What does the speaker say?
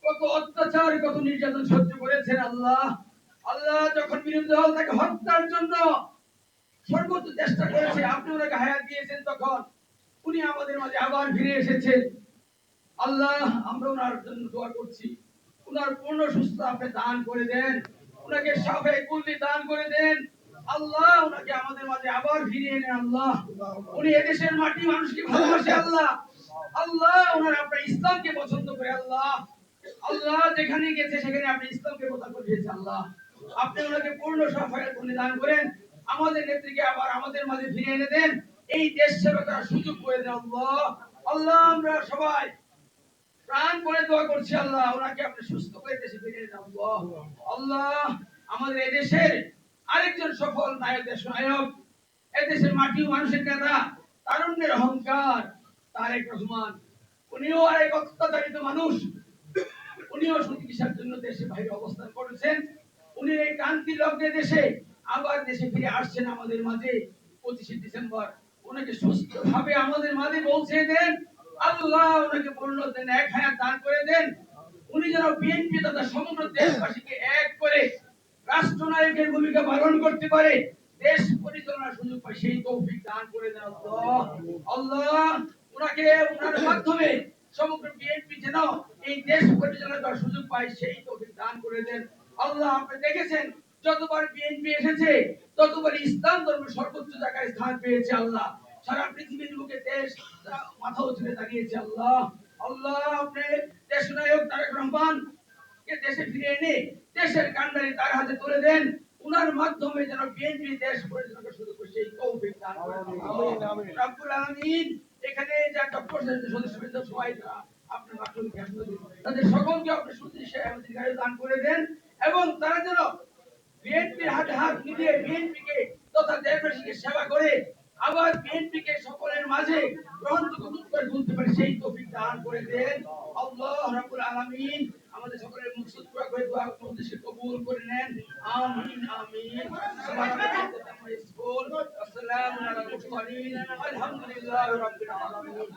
কত অত্যাচার কত নির্যাতন সহ্য করেছেন আল্লাহ। আল্লাহ যখন বিরোধী দল তাকে হত্যার জন্য সর্বোচ্চ চেষ্টা করেছে, আপনি ওনাকে হায়াত দিয়েছেন, তখন উনি আমাদের মাঝে আবার ফিরে এসেছেন। আল্লাহ আমরা ওনার জন্য দোয়া করছি, ওনার পূর্ণ সুস্থতা আপনি দান করে দেন, ওনাকে শাফে কুল্লি দান করে দেন। আল্লাহ ওনাকে আমাদের মাঝে আবার ফিরিয়ে নেন আল্লাহ। উনি এদেশের মাটি মানুষকে ভালোবাসে আল্লাহ। আল্লাহ ওনার আপনার ইসলামকে পছন্দ করে আল্লাহ। আল্লাহ যেখানে গেছে সেখানে আপনি ইসলামকে প্রচার করে দিয়েছেন আল্লাহ। আপনি ওনাকে পূর্ণ সাফায়াত দান করেন, আমাদের নেত্রীকে আবার আমাদের মাঝে ফিরিয়ে এনে দেন, এই দেশ সেবা করার সুযোগ করে দেন আল্লাহ। আল্লাহ আমরা সবাই প্রাণ করে দোয়া করছি আল্লাহ ওনাকে আপনি সুস্থ করে দেশে ফিরিয়ে দেন আল্লাহ। আল্লাহ আমাদের এই দেশের আরেকজন সফল নায়ক, দেশ নায়ক, এই দেশের মাটি ও মানুষের নেতা, তারুণ্যের অহংকার তারেক রহমান, উনিও আরেক অত্যাচারিত মানুষ, উনিও চিকিৎসার জন্য দেশে বাইরে অবস্থান করেছেন। উনি এই ক্রান্তি লগ্নে দেশে আবার দেশে ফিরে আসছেন আমাদের মাঝে 25 ডিসেম্বর। ওনাকে সুস্থভাবে আমাদের মাঝে পৌঁছে দেন আল্লাহ। ওনাকে পূর্ণ দেন, এক হায়াত দান করে দেন। উনি যেন বিএনপি তথা সমগ্র দেশবাসীকে এক করে রাষ্ট্রনায়কের ভূমিকা পালন করতে পারে, দেশ পরিচালনার সুযোগ পায়, সেই তৌফিক দান করে দেন আল্লাহ। আল্লাহ ওনাকে ওনার মাধ্যমে সমগ্র বিএনপি যেন এই দেশ পরিচালনা করার সুযোগ পায়, সেই তৌফিক দান করে দেন আল্লাহ। আপনি দেখেছেন যতবার বিএনপি এসেছে ততবার ইসলাম ধর্ম সর্বোচ্চ জায়গায় স্থান পেয়েছে আল্লাহ। সারা পৃথিবীর বুকে দেশ মাথা উঁচু দাঁড়িয়েছে আল্লাহ। আল্লাহ আপনি দেশ নায়ক তারেক রহমান কে দেশে ফিরে এনে দেশের কান্ডারি তার হাতে তুলে দেন, উনার মাধ্যমে যেন বিএনপি দেশ পরিচালনা সুযোগ পায়, সেই তৌফিক দান করেন আমিন রব্বুল আলামিন। এখানে যারা প্রশাসনের সদস্যবৃন্দ সবাই আপনার রাষ্ট্রকে তাদের সকলকে আপনি সুদৃশ্য দান করে দেন, এবং তারা যেন বিএনপির হাতে হাত মিলিয়ে বিএনপিকে তথা দেশবাসীকে সেবা করে আবার বিএনপিকে সকলের মাঝে গ্রহণযোগ্য করে তুলতে পারে, সেই তৌফিক দান করে দেন আল্লাহ রাব্বুল আলামিন। আমাদের সকলের মুকসুদ পুরা করে দোয়া উদ্দেশ্যে কবুল করে নেন, আমিন আমিন। সুবহানাল্লাহি ওয়া বিহামদিহি, আসসালামু আলাইকুম, আলহামদুলিল্লাহি রাব্বিল আলামিন।